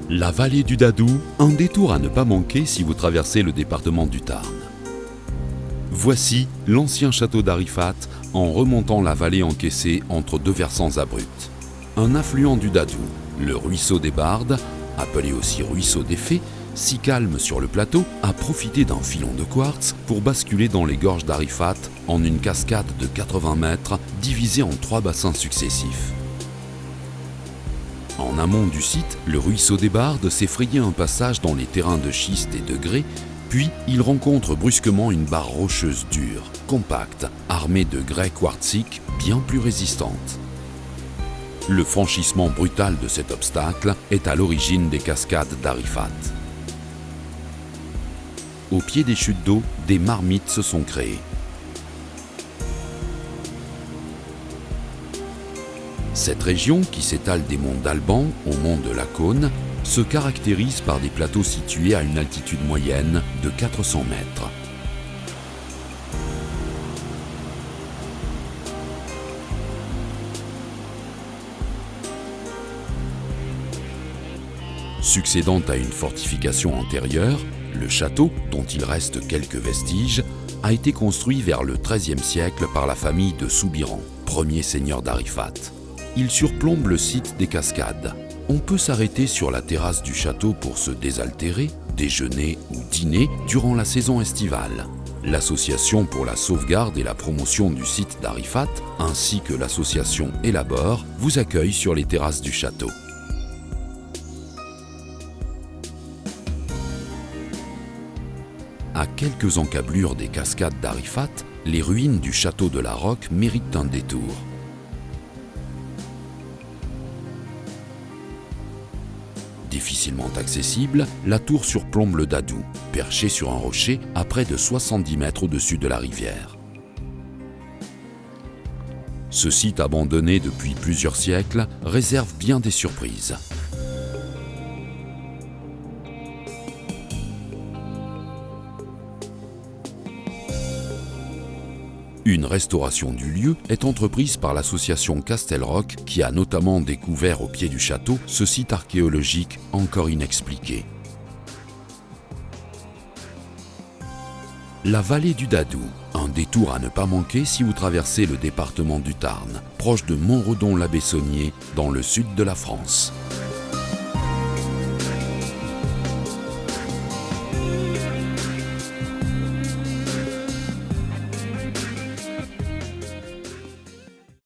La vallée du Dadou, un détour à ne pas manquer si vous traversez le département du Tarn. Voici l'ancien château d'Arifat en remontant la vallée encaissée entre deux versants abrupts. Un affluent du Dadou, le ruisseau des Bardes, appelé aussi ruisseau des Fées, si calme sur le plateau, a profité d'un filon de quartz pour basculer dans les gorges d'Arifat en une cascade de 80 mètres divisée en 3 bassins successifs. En amont du site, le ruisseau des Bardes s'est frayé un passage dans les terrains de schiste et de grès, puis il rencontre brusquement une barre rocheuse dure, compacte, armée de grès quartzique bien plus résistante. Le franchissement brutal de cet obstacle est à l'origine des cascades d'Arifat. Au pied des chutes d'eau, des marmites se sont créées. Cette région, qui s'étale des monts d'Alban au mont de la Cône, se caractérise par des plateaux situés à une altitude moyenne de 400 mètres. Succédant à une fortification antérieure, le château, dont il reste quelques vestiges, a été construit vers le XIIIe siècle par la famille de Soubiran, premier seigneur d'Arifat. Il surplombe le site des cascades. On peut s'arrêter sur la terrasse du château pour se désaltérer, déjeuner ou dîner durant la saison estivale. L'Association pour la sauvegarde et la promotion du site d'Arifat, ainsi que l'association Élabore, vous accueillent sur les terrasses du château. À quelques encablures des cascades d'Arifat, les ruines du château de la Roque méritent un détour. Difficilement accessible, la tour surplombe le Dadou, perchée sur un rocher à près de 70 mètres au-dessus de la rivière. Ce site abandonné depuis plusieurs siècles réserve bien des surprises. Une restauration du lieu est entreprise par l'association Castelrock qui a notamment découvert au pied du château ce site archéologique encore inexpliqué. La vallée du Dadou, un détour à ne pas manquer si vous traversez le département du Tarn, proche de Montredon-la-Bessonnière dans le sud de la France.